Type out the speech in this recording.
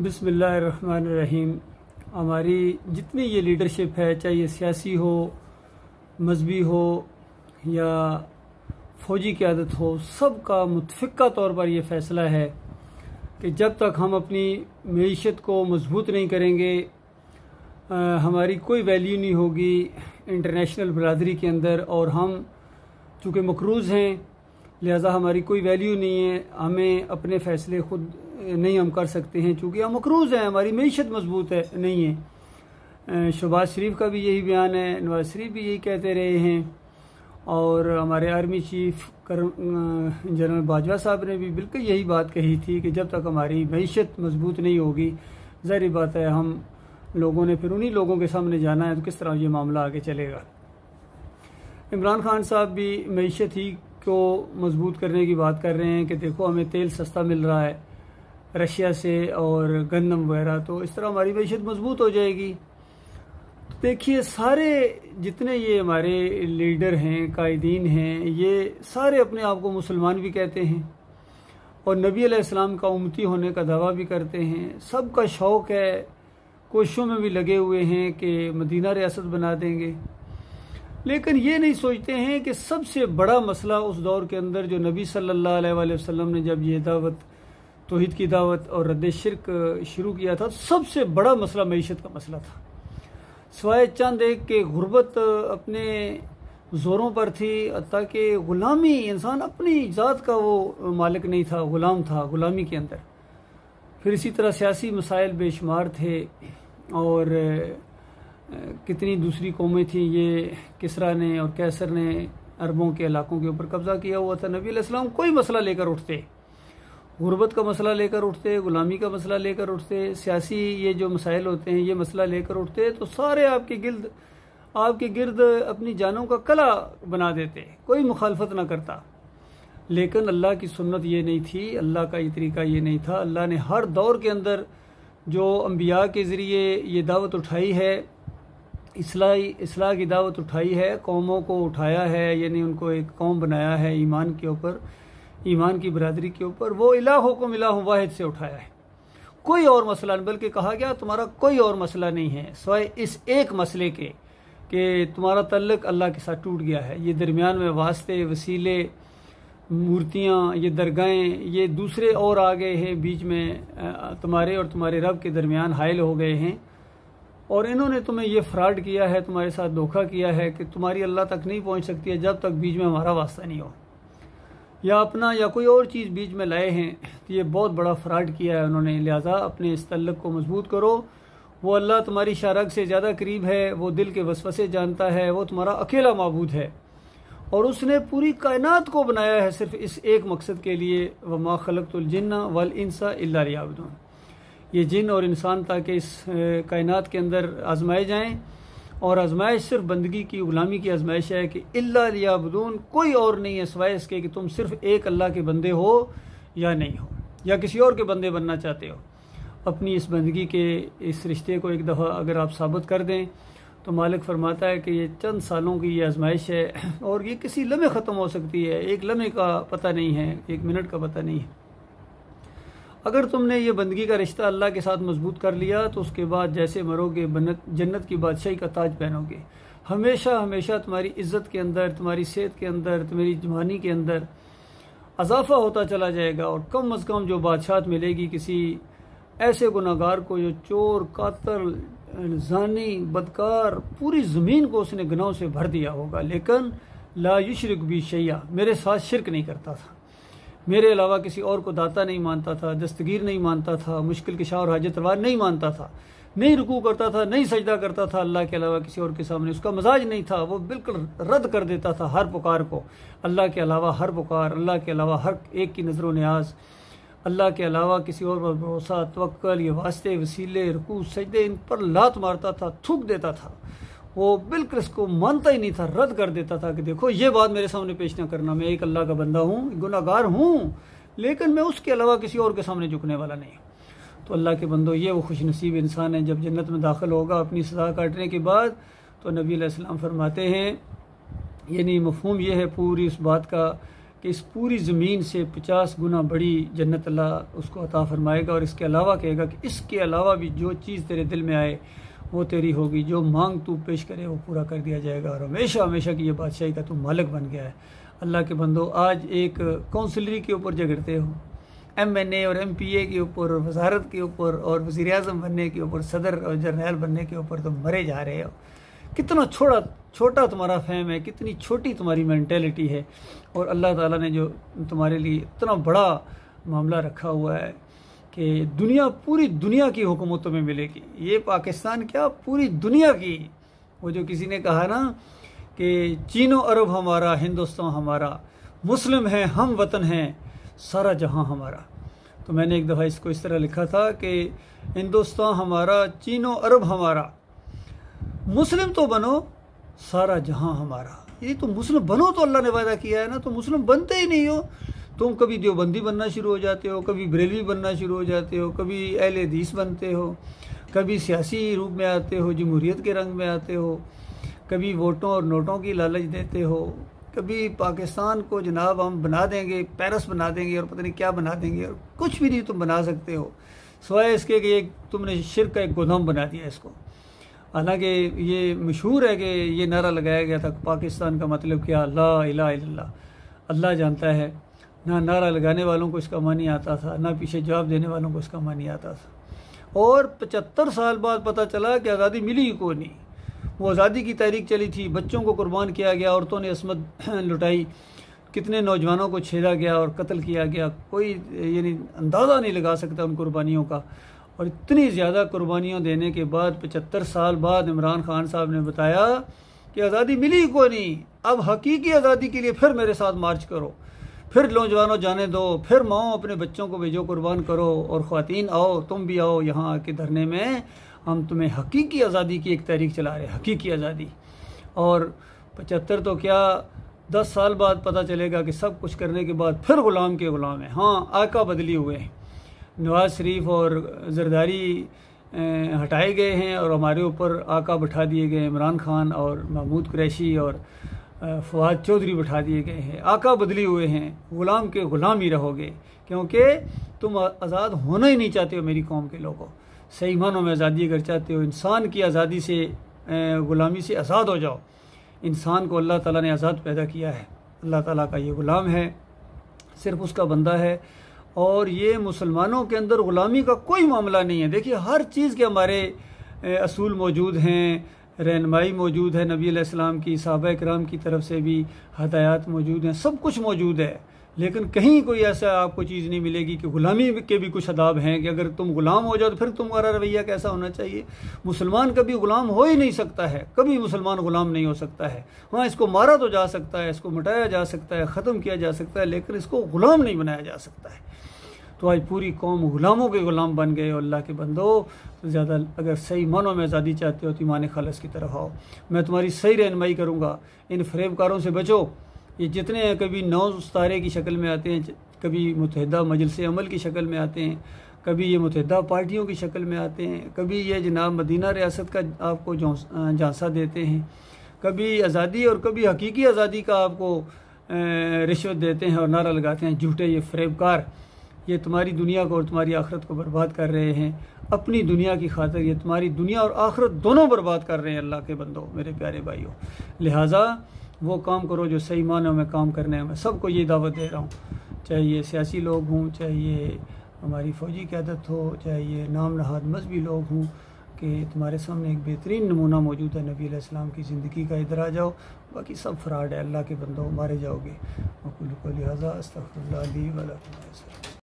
بسم اللہ الرحمن الرحیم۔ ہماری جتنی یہ لیڈرشپ ہے، چاہے یہ سیاسی ہو، مذہبی ہو یا فوجی قیادت ہو، سب کا متفقہ طور پر یہ فیصلہ ہے کہ جب تک ہم اپنی معیشت کو مضبوط نہیں کریں گے، ہماری کوئی ویلیو نہیں ہوگی انٹرنیشنل برادری کے اندر، اور ہم چونکہ مقروض ہیں لہذا ہماری کوئی ویلیو نہیں ہے، ہمیں اپنے فیصلے خود نہیں ہم کر سکتے ہیں چونکہ ہم مقروض ہیں، ہماری معیشت مضبوط ہے نہیں ہے۔ شہباز شریف کا بھی یہی بیان ہے، نواز شریف بھی یہی کہتے رہے ہیں، اور ہمارے آرمی چیف جنرل باجوہ صاحب نے بھی بالکل یہی بات کہی تھی کہ جب تک ہماری معیشت مضبوط نہیں ہوگی، ظاہر بات ہے ہم لوگوں نے پھر انہی لوگوں کے سامنے جانا ہے، تو کس طرح یہ معاملہ آگے چلے گا۔ عمران خان صاحب بھی معیشت ہی کو مضبوط کرنے کی بات کر رہے ہیں کہ دیکھو ہمیں تیل سستا مل رہا ہے رشیا سے اور گندم وغیرہ، تو اس طرح ہماری معیشت مضبوط ہو جائے گی۔ دیکھیے سارے جتنے یہ ہمارے لیڈر ہیں، قائدین ہیں، یہ سارے اپنے آپ کو مسلمان بھی کہتے ہیں اور نبی علیہ السلام کا امتی ہونے کا دعویٰ بھی کرتے ہیں، سب کا شوق ہے، کوششوں میں بھی لگے ہوئے ہیں کہ مدینہ ریاست بنا دیں گے، لیکن یہ نہیں سوچتے ہیں کہ سب سے بڑا مسئلہ اس دور کے اندر جو نبی صلی اللہ علیہ وآلہ وسلم نے جب یہ دعوت توحید کی دعوت اور رد شرک شروع کیا تھا، سب سے بڑا مسئلہ معیشت کا مسئلہ تھا، سوائے چند ایک کہ غربت اپنے زوروں پر تھی، حتیٰ کہ غلامی، انسان اپنی ذات کا وہ مالک نہیں تھا، غلام تھا غلامی کے اندر۔ پھر اسی طرح سیاسی مسائل بے شمار تھے، اور کتنی دوسری قومیں تھیں، یہ کسریٰ نے اور قیصر نے عربوں کے علاقوں کے اوپر قبضہ کیا ہوا تھا۔ نبی علیہ السلام کوئی مسئلہ لے کر اٹھتے، غربت کا مسئلہ لے کر اٹھتے، غلامی کا مسئلہ لے کر اٹھتے، سیاسی یہ جو مسائل ہوتے ہیں یہ مسئلہ لے کر اٹھتے، تو سارے آپ کے گرد اپنی جانوں کا کلا بنا دیتے، کوئی مخالفت نہ کرتا۔ لیکن اللہ کی سنت یہ نہیں تھی، اللہ کا یہ طریقہ یہ نہیں تھا۔ اللہ نے ہر دور کے اندر جو انبیاء کے ذریعے یہ دعوت اٹھائی ہے، اصلاح کی دعوت اٹھائی ہے، قوموں کو اٹھایا ہے، یعنی ان کو ایک قوم بنایا ہے ایمان کے اوپر، ایمان کی برادری کے اوپر، وہ الہکم الہ واحد سے اٹھایا ہے، کوئی اور مسئلہ نہیں، بلکہ کہا گیا تمہارا کوئی اور مسئلہ نہیں ہے سوائے اس ایک مسئلے کے کہ تمہارا تعلق اللہ کے ساتھ ٹوٹ گیا ہے۔ یہ درمیان میں واسطے، وسیلے، مورتیاں، یہ درگاہیں، یہ دوسرے اور آ گئے ہیں بیچ میں، تمہارے اور تمہارے رب کے درمیان حائل ہو گئے ہیں، اور انہوں نے تمہیں یہ فراڈ کیا ہے، تمہارے ساتھ دھوکہ کیا ہے کہ تمہاری اللہ تک نہیں پہنچ سکتی ہے جب تک بیچ میں ہمارا واسطہ نہیں ہو، یا اپنا یا کوئی اور چیز بیچ میں لائے ہیں، تو یہ بہت بڑا فراڈ کیا ہے انہوں نے۔ لہٰذا اپنے اس تعلق کو مضبوط کرو، وہ اللہ تمہاری شارگ سے زیادہ قریب ہے، وہ دل کے وسوسے جانتا ہے، وہ تمہارا اکیلا معبود ہے، اور اس نے پوری کائنات کو بنایا ہے صرف اس ایک مقصد کے لیے، وما خلقت الجن والانس الا لیعبدون، یہ جن اور انسان تاکہ اس کائنات کے اندر آزمائے جائیں، اور آزمائش صرف بندگی کی، غلامی کی آزمائش ہے کہ الا لیعبدون، کوئی اور نہیں ہے سوائے اس کے کہ تم صرف ایک اللہ کے بندے ہو یا نہیں ہو، یا کسی اور کے بندے بننا چاہتے ہو۔ اپنی اس بندگی کے اس رشتے کو ایک دفعہ اگر آپ ثابت کر دیں تو مالک فرماتا ہے کہ یہ چند سالوں کی یہ آزمائش ہے، اور یہ کسی لمحے ختم ہو سکتی ہے، ایک لمحے کا پتہ نہیں ہے، ایک منٹ کا پتہ نہیں ہے۔ اگر تم نے یہ بندگی کا رشتہ اللہ کے ساتھ مضبوط کر لیا تو اس کے بعد جیسے مرو گے جنت کی بادشاہی کا تاج پہنو گے، ہمیشہ ہمیشہ تمہاری عزت کے اندر، تمہاری صحت کے اندر، تمہاری جوانی کے اندر اضافہ ہوتا چلا جائے گا، اور کم از کم جو بادشاہت ملے گی کسی ایسے گناہ گار کو جو چور، قاتل، زانی، بدکار، پوری زمین کو اس نے گناہوں سے بھر دیا ہوگا، لیکن لا یشرک بی شیئا، میرے ساتھ شرک نہیں کرتا تھا، میرے علاوہ کسی اور کو داتا نہیں مانتا تھا، دستگیر نہیں مانتا تھا، مشکل کشا اور حاجت روا نہیں مانتا تھا، نہیں رکوع کرتا تھا، نہیں سجدہ کرتا تھا اللہ کے علاوہ کسی اور کے سامنے، اس کا مزاج نہیں تھا، وہ بالکل رد کر دیتا تھا ہر پکار کو، اللہ کے علاوہ ہر پکار، اللہ کے علاوہ ہر ایک کی نظر و نیاز، اللہ کے علاوہ کسی اور پر بھروسہ، توکل، یہ واسطے، وسیلے، رکوع، سجدے، ان پر لات مارتا تھا، تھوک دیتا تھا، وہ بالکل اس کو مانتا ہی نہیں تھا، رد کر دیتا تھا کہ دیکھو یہ بات میرے سامنے پیش نہ کرنا، میں ایک اللہ کا بندہ ہوں، گناہ گار ہوں، لیکن میں اس کے علاوہ کسی اور کے سامنے جھکنے والا نہیں ہوں۔ تو اللہ کے بندو، یہ وہ خوش نصیب انسان ہے جب جنت میں داخل ہوگا اپنی سزا کاٹنے کے بعد۔ تو نبی علیہ السلام فرماتے ہیں، یعنی مفہوم یہ ہے پوری اس بات کا کہ اس پوری زمین سے 50 گنا بڑی جنت اللہ اس کو عطا فرمائے گا، اور اس کے علاوہ کہے گا کہ اس کے علاوہ بھی جو چیز تیرے دل میں آئے وہ تیری ہوگی، جو مانگ تو پیش کرے وہ پورا کر دیا جائے گا، اور ہمیشہ ہمیشہ کی یہ بادشاہی کا تو مالک بن گیا ہے۔ اللہ کے بندو، آج ایک کونسلری کے اوپر جھگڑتے ہو، MNA اور MPA کے اوپر، اور وزارت کے اوپر، اور وزیر اعظم بننے کے اوپر، صدر اور جرنیل بننے کے اوپر تم مرے جا رہے ہو۔ کتنا چھوٹا تمہارا فہم ہے، کتنی چھوٹی تمہاری مینٹیلٹی ہے، اور اللہ تعالیٰ نے جو تمہارے لیے اتنا بڑا معاملہ رکھا ہوا ہے کہ پوری دنیا کی حکومت تمہیں ملے گی۔ یہ پاکستان کیا، پوری دنیا کی۔ وہ جو کسی نے کہا نا کہ چین و عرب ہمارا، ہندوستان ہمارا، مسلم ہیں، ہم وطن ہیں، سارا جہاں ہمارا۔ تو میں نے ایک دفعہ اس کو اس طرح لکھا تھا کہ ہندوستان ہمارا، چین و عرب ہمارا، مسلم تو بنو، سارا جہاں ہمارا۔ یہ تو مسلم بنو تو اللہ نے وعدہ کیا ہے نا، تو مسلم بنتے ہی نہیں ہو۔ تم کبھی دیوبندی بننا شروع ہو جاتے ہو، کبھی بریلوی بننا شروع ہو جاتے ہو، کبھی اہل حدیث بنتے ہو، کبھی سیاسی روپ میں آتے ہو، جمہوریت کے رنگ میں آتے ہو، کبھی ووٹوں اور نوٹوں کی لالچ دیتے ہو، کبھی پاکستان کو جناب ہم بنا دیں گے، پیرس بنا دیں گے، اور پتہ نہیں کیا بنا دیں گے، اور کچھ بھی نہیں تم بنا سکتے ہو سوائے اس کے کہ تم نے شرک کا ایک گودام بنا دیا اس کو۔ حالانکہ یہ مشہور ہے کہ یہ نعرہ لگایا گیا تھا پاکستان کا مطلب کیا، لا الہ الا اللہ، اللہ جانتا ہے۔ نہ نعرہ لگانے والوں کو اس کا معنی آتا تھا، نہ پیچھے جواب دینے والوں کو اس کا معنی آتا تھا، اور 75 سال بعد پتہ چلا کہ آزادی ملی ہی کو نہیں۔ وہ آزادی کی تحریک چلی تھی، بچوں کو قربان کیا گیا، عورتوں نے عصمت لٹائی، کتنے نوجوانوں کو چھیدا گیا اور قتل کیا گیا، کوئی یعنی اندازہ نہیں لگا سکتا ان قربانیوں کا۔ اور اتنی زیادہ قربانیوں دینے کے بعد 75 سال بعد عمران خان صاحب نے بتایا کہ آزادی ملی کو نہیں، اب حقیقی آزادی کے لیے پھر میرے ساتھ مارچ کرو، پھر نوجوانوں جانے دو، پھر ماؤں اپنے بچوں کو بھیجو قربان کرو، اور خواتین آؤ، تم بھی آؤ یہاں آ کے دھرنے میں، ہم تمہیں حقیقی آزادی کی ایک تحریک چلا رہے ہیں، حقیقی آزادی۔ اور 75 تو کیا 10 سال بعد پتہ چلے گا کہ سب کچھ کرنے کے بعد پھر غلام کے غلام ہیں۔ ہاں، آقا بدلی ہوئے ہیں، نواز شریف اور زرداری ہٹائے گئے ہیں، اور ہمارے اوپر آقا بٹھا دیے گئے، عمران خان اور محمود قریشی اور فواد چودھری بٹھا دیے گئے ہیں۔ آقا بدلی ہوئے ہیں، غلام کے غلام ہی رہو گے، کیونکہ تم آزاد ہونا ہی نہیں چاہتے ہو میری قوم کے لوگوں۔ صحیح معنوں میں آزادی اگر چاہتے ہو، انسان کی آزادی سے، غلامی سے آزاد ہو جاؤ۔ انسان کو اللہ تعالیٰ نے آزاد پیدا کیا ہے، اللہ تعالیٰ کا یہ غلام ہے، صرف اس کا بندہ ہے، اور یہ مسلمانوں کے اندر غلامی کا کوئی معاملہ نہیں ہے۔ دیکھیے، ہر چیز کے ہمارے اصول موجود ہیں، رہنمائی موجود ہے نبی علیہ السلام کی، صحابہ کرام کی طرف سے بھی ہدایات موجود ہیں، سب کچھ موجود ہے، لیکن کہیں کوئی ایسا آپ کو چیز نہیں ملے گی کہ غلامی کے بھی کچھ آداب ہیں کہ اگر تم غلام ہو جاؤ تو پھر تمہارا رویہ کیسا ہونا چاہیے۔ مسلمان کبھی غلام ہو ہی نہیں سکتا ہے، کبھی مسلمان غلام نہیں ہو سکتا ہے۔ ہاں، اس کو مارا تو جا سکتا ہے، اس کو مٹایا جا سکتا ہے، ختم کیا جا سکتا ہے، لیکن اس کو غلام نہیں بنایا جا سکتا ہے۔ تو آج پوری قوم غلاموں کے غلام بن گئے، اور اللہ کے بندو، تو زیادہ اگر صحیح معنوں میں آزادی چاہتے ہو تو ایمان خالص کی طرف آؤ، میں تمہاری صحیح رہنمائی کروں گا۔ ان فریب کاروں سے بچو، یہ جتنے ہیں کبھی 9 ستارے کی شکل میں آتے ہیں، کبھی متحدہ مجلس عمل کی شکل میں آتے ہیں، کبھی یہ متحدہ پارٹیوں کی شکل میں آتے ہیں، کبھی یہ جناب مدینہ ریاست کا آپ کو جھانسا دیتے ہیں، کبھی آزادی اور کبھی حقیقی آزادی کا آپ کو رشوت دیتے ہیں اور نعرہ لگاتے ہیں۔ جھوٹے یہ فریب کار، یہ تمہاری دنیا کو اور تمہاری آخرت کو برباد کر رہے ہیں۔ اپنی دنیا کی خاطر یہ تمہاری دنیا اور آخرت دونوں برباد کر رہے ہیں اللہ کے بندوں، میرے پیارے بھائیوں۔ لہٰذا وہ کام کرو جو صحیح معنوں میں کام کرنے ہیں۔ میں سب کو یہ دعوت دے رہا ہوں، چاہے یہ سیاسی لوگ ہوں، چاہے یہ ہماری فوجی قیادت ہو، چاہے یہ نام نہاد مذہبی لوگ ہوں، کہ تمہارے سامنے ایک بہترین نمونہ موجود ہے نبی علیہ السلام کی زندگی کا، ادھر آ جاؤ، باقی سب فراڈ ہے، اللہ کے بندوں مارے جاؤ گے۔ وقول قولی ھذا استغفر اللہ لی ولکم۔